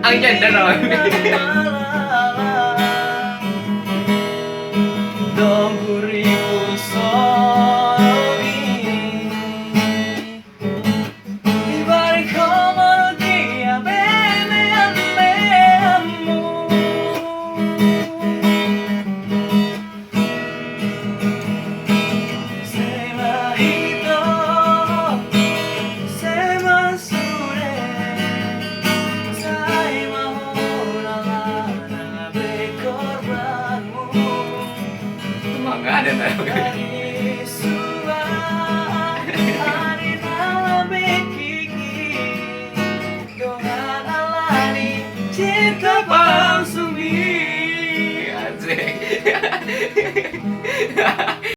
Ang ganda nun. Dongguri puso ini Ibalik como dia bene amemu Sema hito Sema sure Sai mahora na bekorbanmu Mangga ada tahu. Cinta palsu Asik.